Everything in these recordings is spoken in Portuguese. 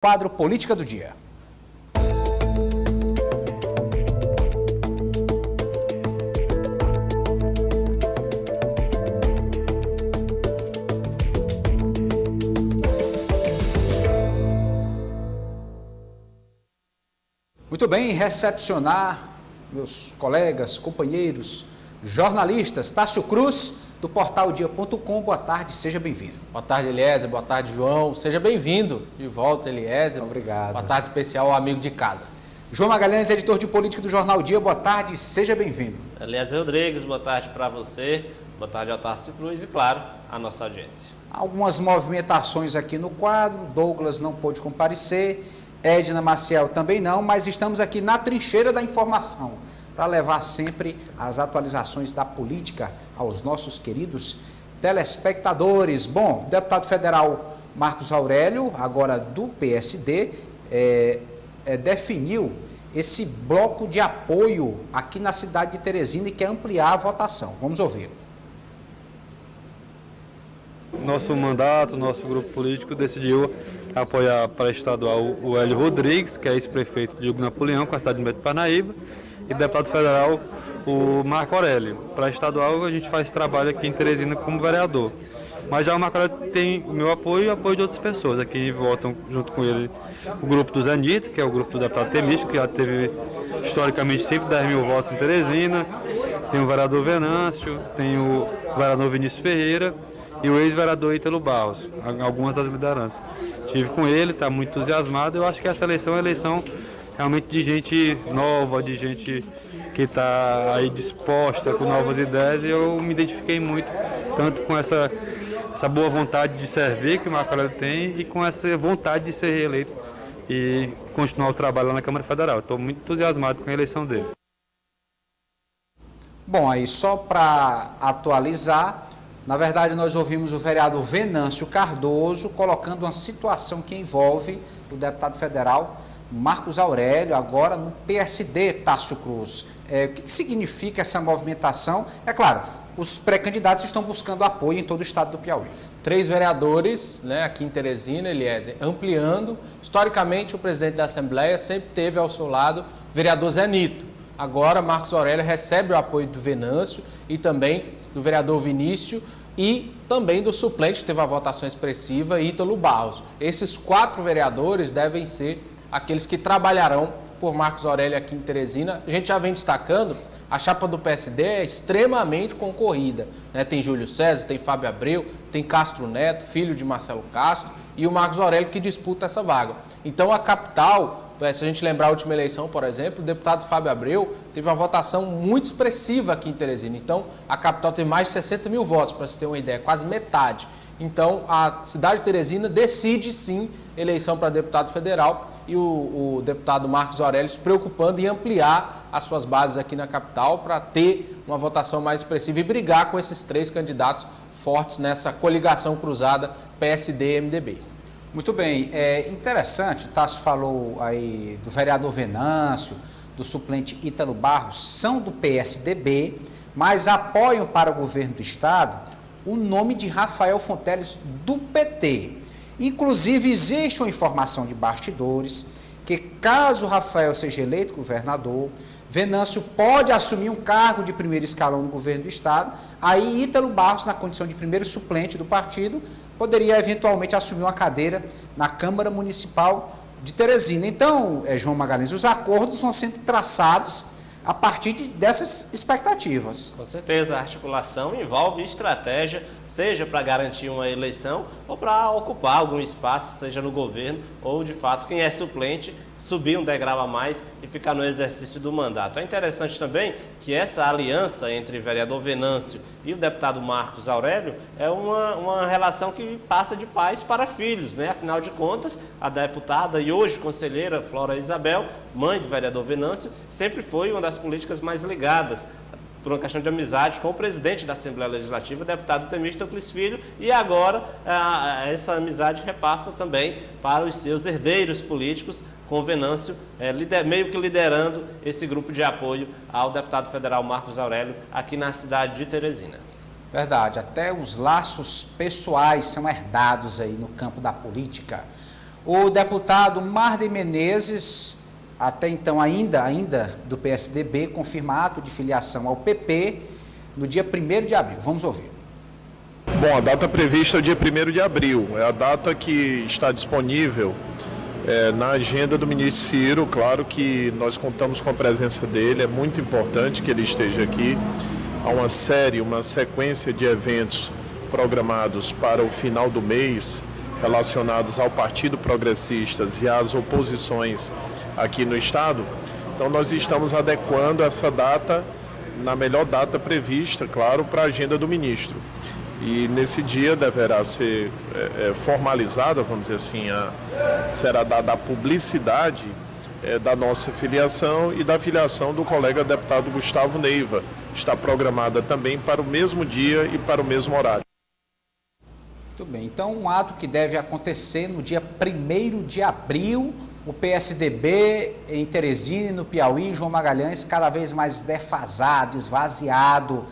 Quadro Política do Dia. Muito bem, recepcionar meus colegas, companheiros, jornalistas. Tássio Cruz, do portal dia.com. Boa tarde, seja bem-vindo. Boa tarde, Eliezer. Boa tarde, João. Seja bem-vindo de volta, Eliezer. Obrigado. Boa tarde especial ao amigo de casa. João Magalhães, editor de política do Jornal Dia. Boa tarde, seja bem-vindo. Eliezer Rodrigues, boa tarde para você. Boa tarde ao Tássio Cruz e, claro, a nossa audiência. Algumas movimentações aqui no quadro. Douglas não pôde comparecer, Edna Maciel também não, mas estamos aqui na trincheira da informação para levar sempre as atualizações da política aos nossos queridos telespectadores. Bom, o deputado federal Marcos Aurélio, agora do PSD, definiu esse bloco de apoio aqui na cidade de Teresina e quer ampliar a votação. Vamos ouvir. Nosso mandato, nosso grupo político decidiu apoiar para estadual o Hélio Rodrigues, que é ex-prefeito de Hugo Napoleão, com a cidade de Beto Parnaíba, e deputado federal o Marco Aurélio. Para estadual a gente faz trabalho aqui em Teresina como vereador. Mas já o Marco Aurélio tem o meu apoio e o apoio de outras pessoas. Aqui votam junto com ele o grupo do Zanito, que é o grupo do deputado Temício, que já teve historicamente sempre 10 mil votos em Teresina. Tem o vereador Venâncio, tem o vereador Vinícius Ferreira e o ex-vereador Ítalo Barros, algumas das lideranças. Estive com ele, está muito entusiasmado. Eu acho que essa eleição é uma eleição realmente de gente nova, de gente que está aí disposta com novas ideias, e eu me identifiquei muito, tanto com essa boa vontade de servir que o Marco Aurélio tem e com essa vontade de ser reeleito e continuar o trabalho lá na Câmara Federal. Estou muito entusiasmado com a eleição dele. Bom, aí só para atualizar, na verdade nós ouvimos o vereador Venâncio Cardoso colocando uma situação que envolve o deputado federal Marcos Aurélio, agora no PSD, Tássio Cruz. O que significa essa movimentação? É claro, os pré-candidatos estão buscando apoio em todo o estado do Piauí. 3 vereadores, aqui em Teresina, Eliezer, ampliando. Historicamente, o presidente da Assembleia sempre teve ao seu lado o vereador Zé Nito. Agora, Marcos Aurélio recebe o apoio do Venâncio e também do vereador Vinícius e também do suplente, que teve a votação expressiva, Ítalo Barros. Esses 4 vereadores devem ser aqueles que trabalharão por Marcos Aurélio aqui em Teresina. A gente já vem destacando, a chapa do PSD é extremamente concorrida, Tem Júlio César, tem Fábio Abreu, tem Castro Neto, filho de Marcelo Castro, e o Marcos Aurélio que disputa essa vaga. Então a capital, se a gente lembrar a última eleição, por exemplo, o deputado Fábio Abreu teve uma votação muito expressiva aqui em Teresina. Então a capital teve mais de 60 mil votos, para você ter uma ideia, quase metade. Então, a cidade de Teresina decide, sim, eleição para deputado federal, e o deputado Marcos Aurélio se preocupando em ampliar as suas bases aqui na capital para ter uma votação mais expressiva e brigar com esses 3 candidatos fortes nessa coligação cruzada PSD-MDB. Muito bem, é interessante, o Tássio falou aí do vereador Venâncio, do suplente Ítalo Barros, são do PSDB, mas apoiam para o governo do estado o nome de Rafael Fonteles do PT. Inclusive, existe uma informação de bastidores que, caso Rafael seja eleito governador, Venâncio pode assumir um cargo de primeiro escalão no governo do estado. Aí Ítalo Barros, na condição de primeiro suplente do partido, poderia eventualmente assumir uma cadeira na Câmara Municipal de Teresina. Então, João Magalhães, os acordos vão sendo traçados a partir dessas expectativas. Com certeza, a articulação envolve estratégia, seja para garantir uma eleição ou para ocupar algum espaço, seja no governo ou, de fato, quem é suplente, subir um degrau a mais e ficar no exercício do mandato. É interessante também que essa aliança entre o vereador Venâncio e o deputado Marcos Aurélio é uma relação que passa de pais para filhos, Afinal de contas, a deputada e hoje conselheira Flora Isabel, mãe do vereador Venâncio, sempre foi uma das políticas mais ligadas por uma questão de amizade com o presidente da Assembleia Legislativa, o deputado Temístocles Filho, e agora essa amizade repassa também para os seus herdeiros políticos, com o Venâncio meio que liderando esse grupo de apoio ao deputado federal Marcos Aurélio aqui na cidade de Teresina. Verdade, até os laços pessoais são herdados aí no campo da política. O deputado Marden Menezes, até então ainda do PSDB, confirma ato de filiação ao PP no dia 1º de abril. Vamos ouvir. Bom, a data prevista é o dia 1º de abril. É a data que está disponível na agenda do ministro Ciro. Claro que nós contamos com a presença dele, é muito importante que ele esteja aqui. Há uma sequência de eventos programados para o final do mês, relacionados ao Partido Progressistas e às oposições aqui no Estado. Então nós estamos adequando essa data, na melhor data prevista, claro, para a agenda do ministro. E nesse dia deverá ser formalizada, vamos dizer assim, será dada a publicidade da nossa filiação e da filiação do colega deputado Gustavo Neiva. Está programada também para o mesmo dia e para o mesmo horário. Muito bem, então um ato que deve acontecer no dia 1º de abril, o PSDB em Teresina e no Piauí, João Magalhães, cada vez mais defasado, esvaziado.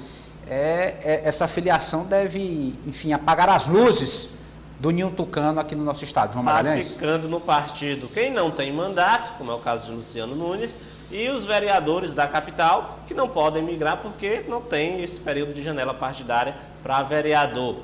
Essa filiação deve, enfim, apagar as luzes do ninho tucano aqui no nosso estado. João Magalhães? Está ficando no partido quem não tem mandato, como é o caso de Luciano Nunes, e os vereadores da capital, que não podem migrar porque não tem esse período de janela partidária para vereador.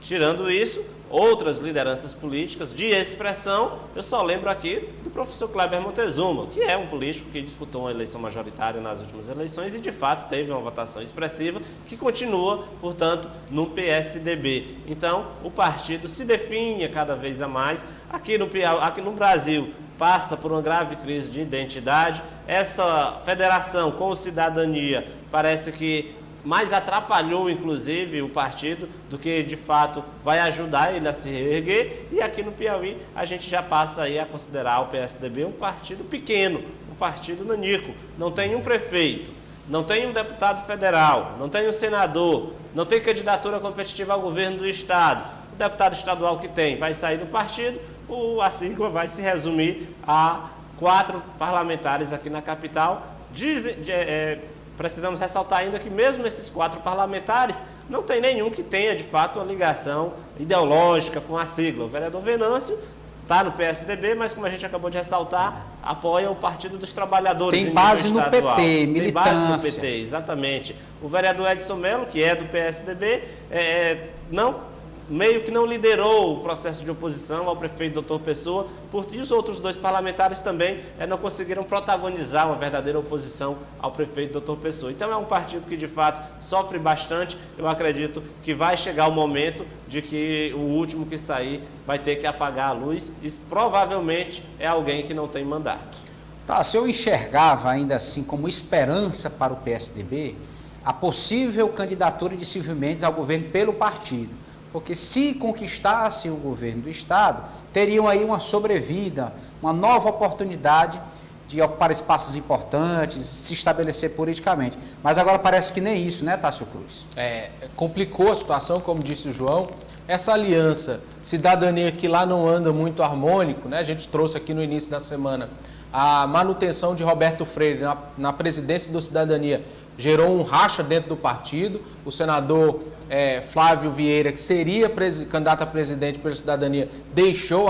Tirando isso, outras lideranças políticas de expressão, eu só lembro aqui do professor Kleber Montezuma, que é um político que disputou uma eleição majoritária nas últimas eleições e de fato teve uma votação expressiva, que continua, portanto, no PSDB. Então, o partido se define cada vez a mais. Aqui no Brasil, passa por uma grave crise de identidade. Essa federação com o Cidadania parece que mais atrapalhou, inclusive, o partido do que, de fato, vai ajudar ele a se reerguer. E aqui no Piauí, a gente já passa aí a considerar o PSDB um partido pequeno, um partido nanico. Não tem um prefeito, não tem um deputado federal, não tem um senador, não tem candidatura competitiva ao governo do Estado. O deputado estadual que tem vai sair do partido, a sigla vai se resumir a 4 parlamentares aqui na capital. Precisamos ressaltar ainda que mesmo esses 4 parlamentares, não tem nenhum que tenha, de fato, uma ligação ideológica com a sigla. O vereador Venâncio está no PSDB, mas como a gente acabou de ressaltar, apoia o Partido dos Trabalhadores. Tem base no PT, militância. Tem base no PT, exatamente. O vereador Edson Mello, que é do PSDB, meio que não liderou o processo de oposição ao prefeito Dr. Pessoa, e os outros 2 parlamentares também não conseguiram protagonizar uma verdadeira oposição ao prefeito Dr. Pessoa. Então é um partido que de fato sofre bastante. Eu acredito que vai chegar o momento de que o último que sair vai ter que apagar a luz e provavelmente é alguém que não tem mandato. Tá, se eu enxergava ainda assim como esperança para o PSDB a possível candidatura de Silvio Mendes ao governo pelo partido. Porque se conquistasse o governo do Estado, teriam aí uma sobrevida, uma nova oportunidade de ocupar espaços importantes, se estabelecer politicamente. Mas agora parece que nem isso, né, Tássio Cruz? Complicou a situação, como disse o João. Essa aliança, cidadania que lá não anda muito harmônico, né? A gente trouxe aqui no início da semana a manutenção de Roberto Freire na presidência do Cidadania, gerou um racha dentro do partido. O senador Flávio Vieira, que seria candidato a presidente pela Cidadania,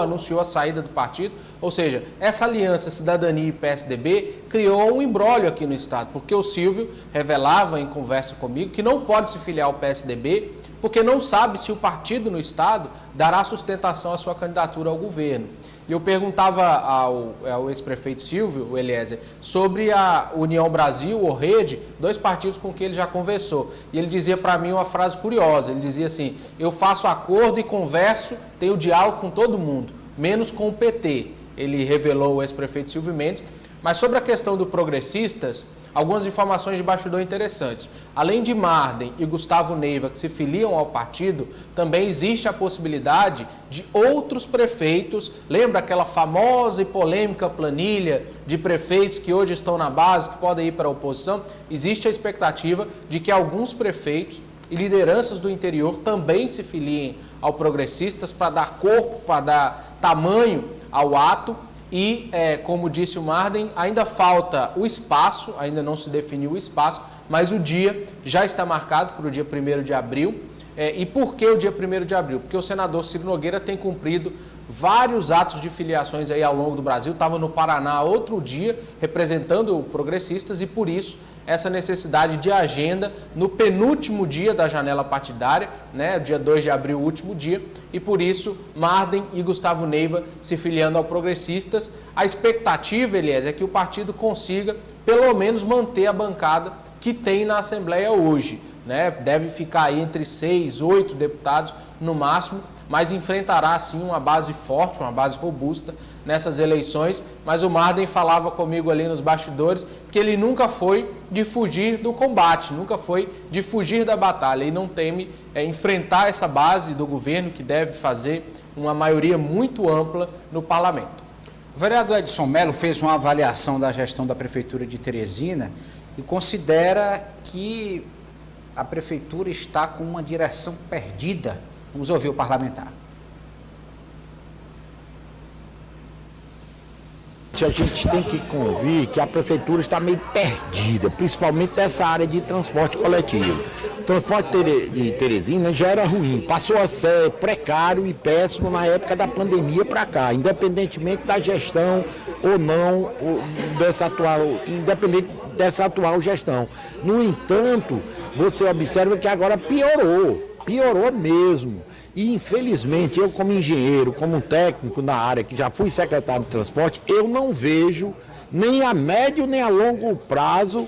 anunciou a saída do partido. Ou seja, essa aliança Cidadania e PSDB criou um imbróglio aqui no Estado, porque o Silvio revelava em conversa comigo que não pode se filiar ao PSDB, porque não sabe se o partido no Estado dará sustentação à sua candidatura ao governo. E eu perguntava ao ex-prefeito Silvio, o Eliezer, sobre a União Brasil, ou Rede, 2 partidos com que ele já conversou. E ele dizia para mim uma frase curiosa, ele dizia assim: eu faço acordo e converso, tenho diálogo com todo mundo, menos com o PT. Ele revelou o ex-prefeito Silvio Mendes. Mas sobre a questão do Progressistas, algumas informações de bastidor interessantes. Além de Marden e Gustavo Neiva, que se filiam ao partido, também existe a possibilidade de outros prefeitos. Lembra aquela famosa e polêmica planilha de prefeitos que hoje estão na base, que podem ir para a oposição? Existe a expectativa de que alguns prefeitos e lideranças do interior também se filiem ao Progressistas para dar corpo, para dar tamanho ao ato. E, como disse o Marden, ainda falta o espaço, ainda não se definiu o espaço, mas o dia já está marcado para o dia 1º de abril. E por que o dia 1º de abril? Porque o senador Ciro Nogueira tem cumprido vários atos de filiações aí ao longo do Brasil. Estava no Paraná outro dia representando o Progressistas e por isso essa necessidade de agenda no penúltimo dia da janela partidária, né, dia 2 de abril, o último dia, e por isso Marden e Gustavo Neiva se filiando ao Progressistas. A expectativa, Elias, é que o partido consiga pelo menos manter a bancada que tem na Assembleia hoje, né? Deve ficar aí entre 6, 8 deputados no máximo, mas enfrentará sim uma base forte, uma base robusta nessas eleições. Mas o Marden falava comigo ali nos bastidores que ele nunca foi de fugir do combate, nunca foi de fugir da batalha e não teme enfrentar essa base do governo que deve fazer uma maioria muito ampla no parlamento. O vereador Edson Mello fez uma avaliação da gestão da Prefeitura de Teresina e considera que a Prefeitura está com uma direção perdida. Vamos ouvir o parlamentar. A gente tem que convir que a Prefeitura está meio perdida, principalmente nessa área de transporte coletivo. O transporte de Teresina já era ruim, passou a ser precário e péssimo na época da pandemia para cá, independentemente da gestão ou não, independente dessa atual gestão. No entanto, você observa que agora piorou mesmo. E infelizmente eu como engenheiro, como técnico na área, que já fui secretário de transporte, eu não vejo nem a médio nem a longo prazo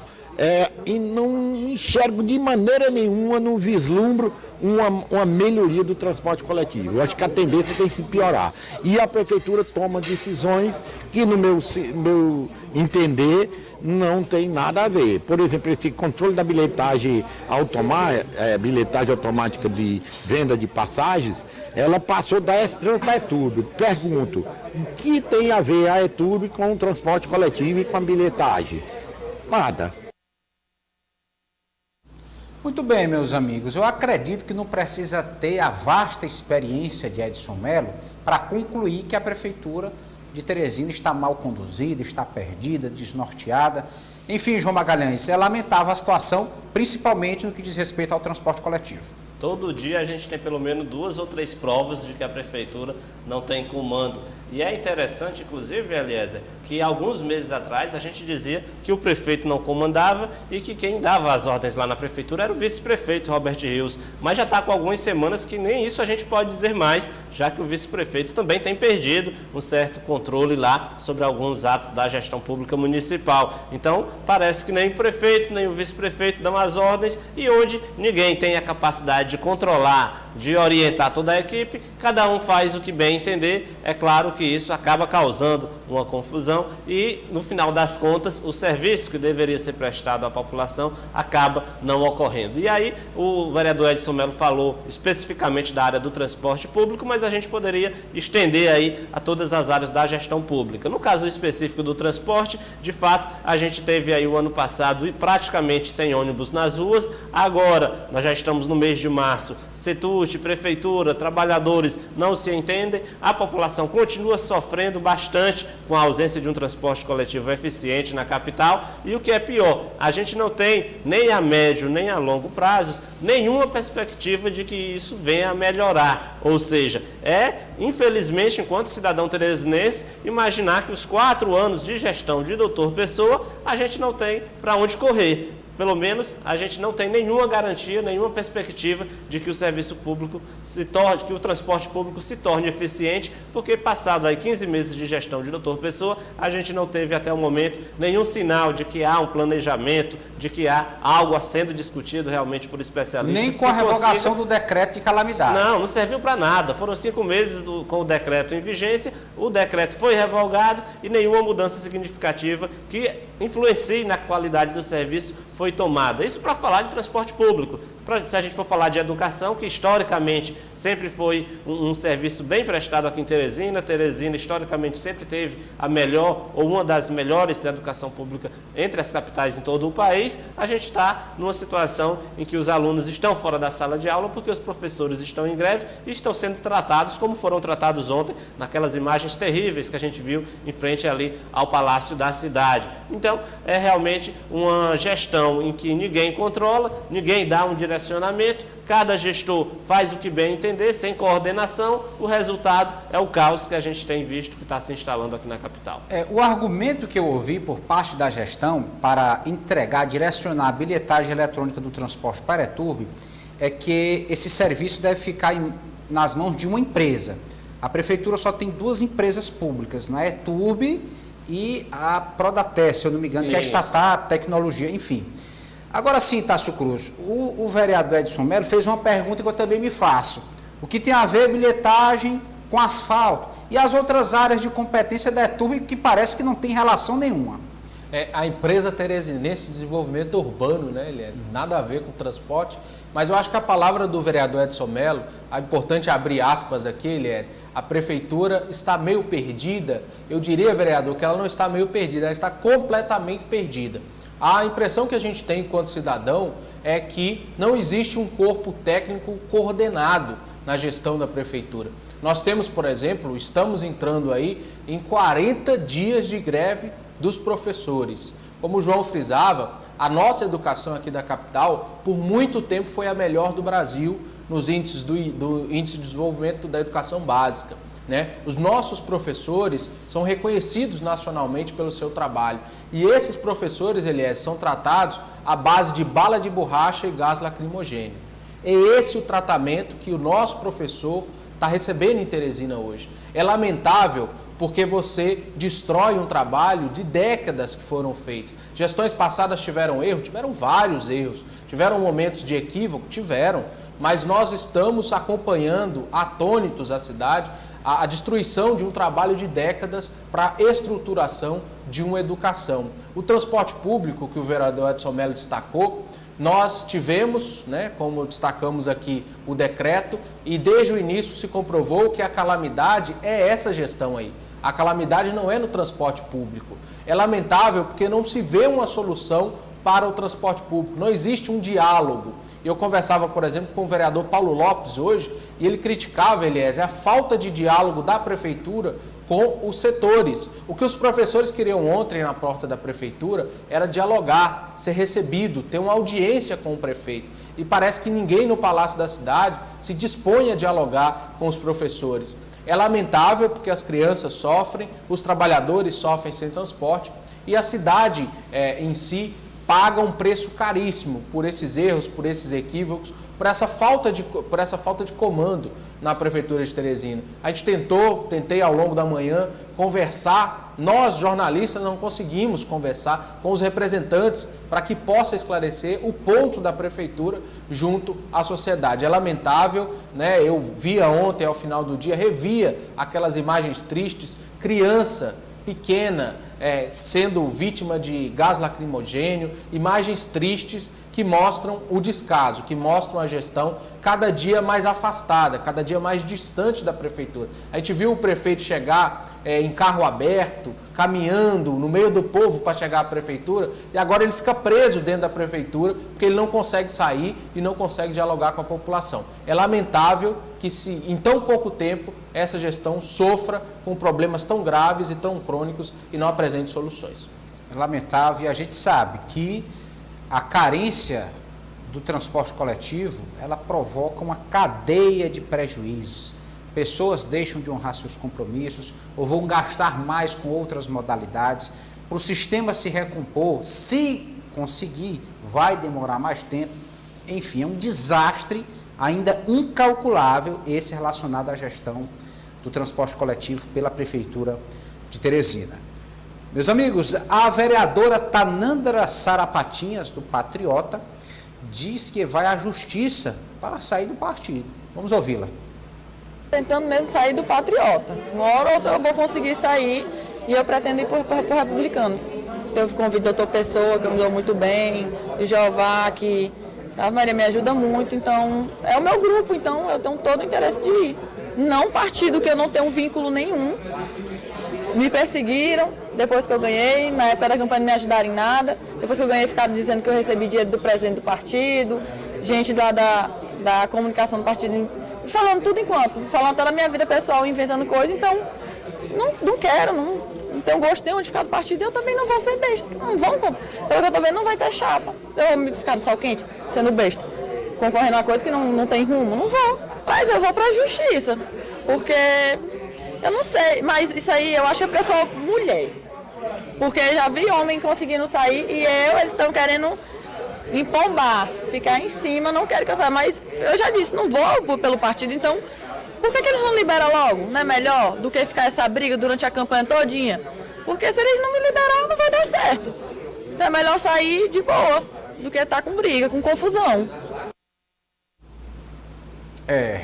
e não enxergo de maneira nenhuma, não vislumbro uma melhoria do transporte coletivo. Eu acho que a tendência tem que se piorar. E a Prefeitura toma decisões que no meu entender não tem nada a ver. Por exemplo, esse controle da bilhetagem automática de venda de passagens, ela passou da S-Trans para a ETURB. Pergunto, o que tem a ver a ETURB com o transporte coletivo e com a bilhetagem? Nada. Muito bem, meus amigos. Eu acredito que não precisa ter a vasta experiência de Edson Mello para concluir que a Prefeitura de Teresina está mal conduzida, está perdida, desnorteada. Enfim, João Magalhães, é lamentável a situação, principalmente no que diz respeito ao transporte coletivo. Todo dia a gente tem pelo menos 2 ou 3 provas de que a Prefeitura não tem comando. E é interessante, inclusive, Eliezer, que alguns meses atrás a gente dizia que o prefeito não comandava e que quem dava as ordens lá na Prefeitura era o vice-prefeito, Robert Rios. Mas já está com algumas semanas que nem isso a gente pode dizer mais, já que o vice-prefeito também tem perdido um certo controle lá sobre alguns atos da gestão pública municipal. Então, parece que nem o prefeito, nem o vice-prefeito dão as ordens e onde ninguém tem a capacidade de controlar, de orientar toda a equipe, cada um faz o que bem entender. É claro que isso acaba causando uma confusão e, no final das contas, o serviço que deveria ser prestado à população acaba não ocorrendo. E aí, o vereador Edson Mello falou especificamente da área do transporte público, mas a gente poderia estender aí a todas as áreas da gestão pública. No caso específico do transporte, de fato, a gente teve aí o ano passado praticamente sem ônibus nas ruas. Agora, nós já estamos no mês de março, Setut, Prefeitura, trabalhadores não se entendem, a população continua sofrendo bastante com a ausência de um transporte coletivo eficiente na capital e o que é pior, a gente não tem nem a médio nem a longo prazos nenhuma perspectiva de que isso venha a melhorar, ou seja, infelizmente, enquanto cidadão teresinense, imaginar que os 4 anos de gestão de Dr. Pessoa, a gente não tem para onde correr. Pelo menos a gente não tem nenhuma garantia, nenhuma perspectiva de que o serviço público que o transporte público se torne eficiente, porque passado aí 15 meses de gestão de Dr. Pessoa, a gente não teve até o momento nenhum sinal de que há um planejamento, de que há algo a sendo discutido realmente por especialistas. Nem com a revogação do decreto de calamidade. Não serviu para nada. Foram 5 meses com o decreto em vigência, o decreto foi revogado e nenhuma mudança significativa que influencie na qualidade do serviço foi tomada. Isso para falar de transporte público. Se a gente for falar de educação, que historicamente sempre foi um serviço bem prestado aqui em Teresina, Teresina historicamente sempre teve a melhor ou uma das melhores educação pública entre as capitais em todo o país, a gente está numa situação em que os alunos estão fora da sala de aula porque os professores estão em greve e estão sendo tratados como foram tratados ontem, naquelas imagens terríveis que a gente viu em frente ali ao Palácio da Cidade. Então, é realmente uma gestão em que ninguém controla, ninguém dá um direcionamento direcionamento, cada gestor faz o que bem entender, sem coordenação, o resultado é o caos que a gente tem visto que está se instalando aqui na capital. O argumento que eu ouvi por parte da gestão para direcionar a bilhetagem eletrônica do transporte para a ETURB é que esse serviço deve ficar nas mãos de uma empresa. A prefeitura só tem 2 empresas públicas, a ETURB e a Prodates, se eu não me engano, que é a startup, tecnologia, enfim. Agora sim, Tássio Cruz, o vereador Edson Melo fez uma pergunta que eu também me faço. O que tem a ver bilhetagem com asfalto e as outras áreas de competência da ETURB que parece que não tem relação nenhuma? A empresa Teresinense de Desenvolvimento Urbano, né, Elias? Nada a ver com transporte, mas eu acho que a palavra do vereador Edson Melo, é importante abrir aspas aqui, Elias, a prefeitura está meio perdida. Eu diria, vereador, que ela não está meio perdida, ela está completamente perdida. A impressão que a gente tem enquanto cidadão é que não existe um corpo técnico coordenado na gestão da prefeitura. Nós temos, por exemplo, estamos entrando aí em 40 dias de greve dos professores. Como o João frisava, a nossa educação aqui da capital, por muito tempo, foi a melhor do Brasil nos índices do Índice de Desenvolvimento da Educação Básica. Os nossos professores são reconhecidos nacionalmente pelo seu trabalho. E esses professores, Elias, são tratados à base de bala de borracha e gás lacrimogêneo. É esse o tratamento que o nosso professor está recebendo em Teresina hoje. É lamentável porque você destrói um trabalho de décadas que foram feitos. Gestões passadas tiveram erro? Tiveram vários erros. Tiveram momentos de equívoco? Tiveram. Mas nós estamos acompanhando, atônitos a cidade, a destruição de um trabalho de décadas para a estruturação de uma educação. O transporte público, que o vereador Edson Melo destacou, nós tivemos, como destacamos aqui, o decreto e desde o início se comprovou que a calamidade é essa gestão aí. A calamidade não é no transporte público. É lamentável porque não se vê uma solução para o transporte público, não existe um diálogo. Eu conversava, por exemplo, com o vereador Paulo Lopes hoje e ele criticava, Elias, a falta de diálogo da prefeitura com os setores. O que os professores queriam ontem na porta da prefeitura era dialogar, ser recebido, ter uma audiência com o prefeito. E parece que ninguém no Palácio da Cidade se dispõe a dialogar com os professores. É lamentável porque as crianças sofrem, os trabalhadores sofrem sem transporte e a cidade em si paga um preço caríssimo por esses erros, por esses equívocos, por essa falta de comando na Prefeitura de Teresina. A gente tentei ao longo da manhã conversar, nós jornalistas não conseguimos conversar com os representantes para que possa esclarecer o ponto da Prefeitura junto à sociedade. É lamentável, eu via ontem ao final do dia, revia aquelas imagens tristes, criança pequena, sendo vítima de gás lacrimogênio, imagens tristes que mostram o descaso, que mostram a gestão cada dia mais afastada, cada dia mais distante da prefeitura. A gente viu o prefeito chegar em carro aberto, caminhando no meio do povo para chegar à prefeitura e agora ele fica preso dentro da prefeitura porque ele não consegue sair e não consegue dialogar com a população. É lamentável que em tão pouco tempo essa gestão sofra com problemas tão graves e tão crônicos e não apresente soluções. É lamentável e a gente sabe que a carência do transporte coletivo, ela provoca uma cadeia de prejuízos. Pessoas deixam de honrar seus compromissos ou vão gastar mais com outras modalidades. Para o sistema se recompor, se conseguir, vai demorar mais tempo. Enfim, é um desastre ainda incalculável esse relacionado à gestão do transporte coletivo pela Prefeitura de Teresina. Meus amigos, a vereadora Tanandra Sarapatinhas, do Patriota, diz que vai à justiça para sair do partido. Vamos ouvi-la. Tentando mesmo sair do Patriota. Uma hora ou outra eu vou conseguir sair e eu pretendo ir para Republicanos. Eu convido o doutor Pessoa, que me deu muito bem, o Jeová, que a Maria me ajuda muito, então é o meu grupo, então eu tenho todo o interesse de ir. Não partido que eu não tenho vínculo nenhum. Me perseguiram depois que eu ganhei, na época da campanha não me ajudaram em nada. Depois que eu ganhei, ficaram dizendo que eu recebi dinheiro do presidente do partido, gente da comunicação do partido, falando tudo enquanto, falando até da minha vida pessoal, inventando coisas. Então, não quero, não tenho gosto nenhum de ficar do partido. Eu também não vou ser besta. Não vão, pelo que eu tô vendo, não vai ter chapa. Eu vou ficar no sol quente, sendo besta. concorrendo a uma coisa que não tem rumo? Não vou. Mas eu vou para a justiça, porque eu não sei, mas isso aí eu acho que é porque eu sou mulher. Porque já vi homem conseguindo sair e eles estão querendo empombar, ficar em cima, não quero que eu saia. Mas eu já disse, não vou pelo partido, então por que eles não liberam logo? Não é melhor do que ficar essa briga durante a campanha todinha? Porque se eles não me liberar, não vai dar certo. Então é melhor sair de boa do que estar com briga, com confusão.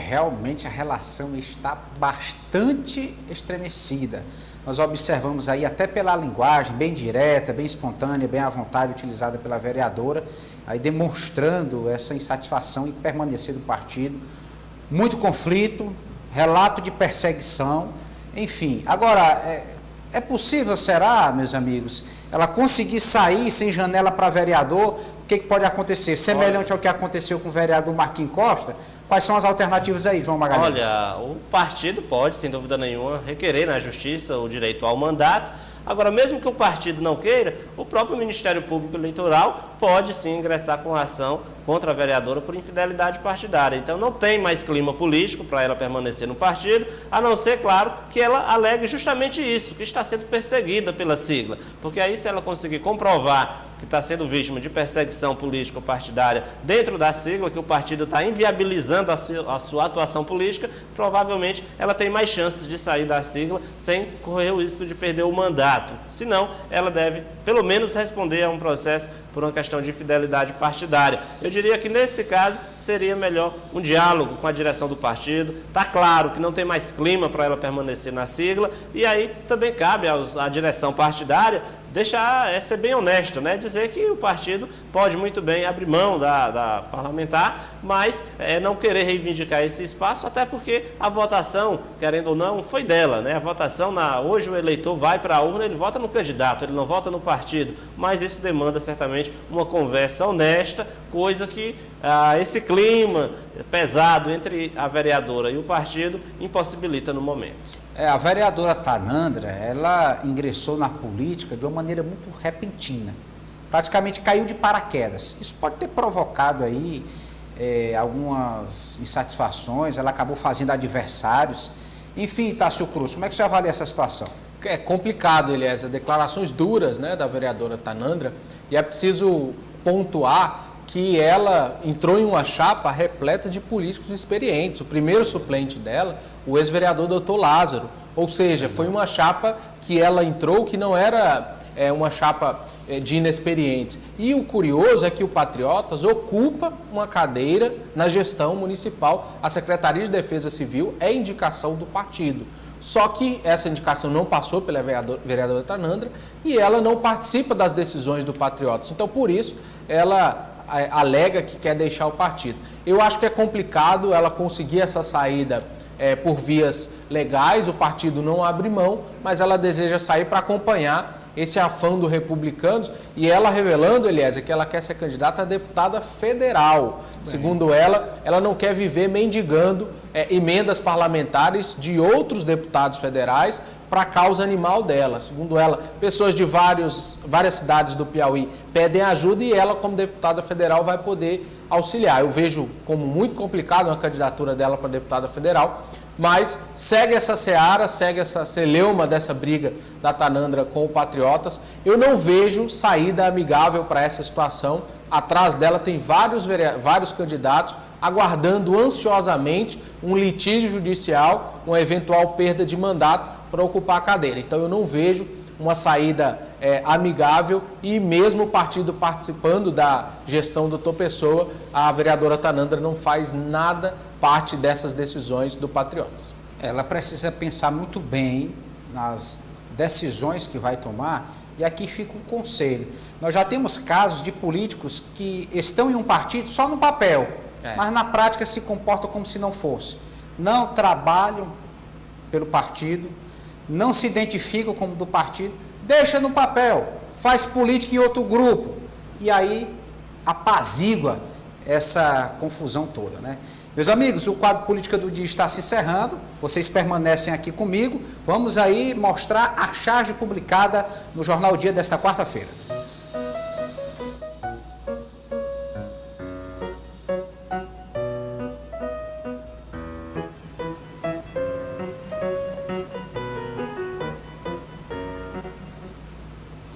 Realmente a relação está bastante estremecida. Nós observamos aí até pela linguagem bem direta, bem espontânea, bem à vontade utilizada pela vereadora, aí demonstrando essa insatisfação em permanecer do partido. Muito conflito, relato de perseguição, enfim. Agora, é possível, será, meus amigos, ela conseguir sair sem janela para vereador? O que pode acontecer? Semelhante ao que aconteceu com o vereador Marquinhos Costa? Quais são as alternativas aí, João Magalhães? Olha, o partido pode, sem dúvida nenhuma, requerer na justiça o direito ao mandato. Agora, mesmo que o partido não queira, o próprio Ministério Público Eleitoral pode sim ingressar com ação contra a vereadora por infidelidade partidária. Então não tem mais clima político para ela permanecer no partido, a não ser, claro, que ela alegue justamente isso, que está sendo perseguida pela sigla. Porque aí, se ela conseguir comprovar que está sendo vítima de perseguição político-partidária dentro da sigla, que o partido está inviabilizando a sua atuação política, provavelmente ela tem mais chances de sair da sigla sem correr o risco de perder o mandato. Senão, ela deve, pelo menos, responder a um processo por uma questão de infidelidade partidária. Eu diria que, nesse caso, seria melhor um diálogo com a direção do partido. Está claro que não tem mais clima para ela permanecer na sigla, e aí também cabe à direção partidária ser bem honesto, né? Dizer que o partido pode muito bem abrir mão da parlamentar, mas não querer reivindicar esse espaço, até porque a votação, querendo ou não, foi dela, né? A votação, hoje o eleitor vai para a urna, ele vota no candidato, ele não vota no partido, mas isso demanda certamente uma conversa honesta, coisa que esse clima pesado entre a vereadora e o partido impossibilita no momento. A vereadora Tanandra, ela ingressou na política de uma maneira muito repentina. Praticamente caiu de paraquedas. Isso pode ter provocado aí algumas insatisfações, ela acabou fazendo adversários. Enfim, Tássio Cruz, como é que você avalia essa situação? É complicado, Eliezer, declarações duras, né, da vereadora Tanandra, e é preciso pontuar que ela entrou em uma chapa repleta de políticos experientes. O primeiro suplente dela, o ex-vereador Dr. Lázaro. Ou seja, foi uma chapa que ela entrou que não era uma chapa de inexperientes. E o curioso é que o Patriotas ocupa uma cadeira na gestão municipal. A Secretaria de Defesa Civil é indicação do partido. Só que essa indicação não passou pela vereadora Tanandra e ela não participa das decisões do Patriotas. Então, por isso, ela alega que quer deixar o partido. Eu acho que é complicado ela conseguir essa saída por vias legais, o partido não abre mão, mas ela deseja sair para acompanhar esse afã do Republicanos, e ela revelando, Eliezer, que ela quer ser candidata a deputada federal. Segundo ela não quer viver mendigando emendas parlamentares de outros deputados federais para a causa animal dela. Segundo ela, pessoas de várias cidades do Piauí pedem ajuda e ela, como deputada federal, vai poder auxiliar. Eu vejo como muito complicado uma candidatura dela para deputada federal, mas segue essa seara, segue essa celeuma dessa briga da Tanandra com o Patriotas. Eu não vejo saída amigável para essa situação. Atrás dela tem vários candidatos aguardando ansiosamente um litígio judicial, uma eventual perda de mandato para ocupar a cadeira. Então eu não vejo uma saída amigável, e mesmo o partido participando da gestão do Dr. Pessoa, a vereadora Tanandra não faz nada parte dessas decisões do Patriotas. Ela precisa pensar muito bem nas decisões que vai tomar, e aqui fica um conselho. Nós já temos casos de políticos que estão em um partido só no papel, mas na prática se comportam como se não fosse. Não trabalham pelo partido, não se identificam como do partido, deixa no papel, faz política em outro grupo, e aí apazigua essa confusão toda, né? Meus amigos, o quadro Política do Dia está se encerrando, vocês permanecem aqui comigo, vamos aí mostrar a charge publicada no Jornal Dia desta quarta-feira.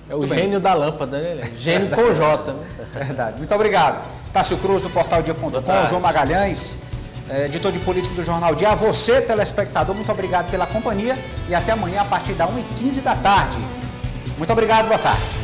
É o gênio da lâmpada, né? Gênio com J. Né? Verdade. Muito obrigado. Tássio Cruz, do Portal Dia.com, João Magalhães, editor de política do Jornal Dia. A você, telespectador, muito obrigado pela companhia e até amanhã a partir da 1h15 da tarde. Muito obrigado, boa tarde.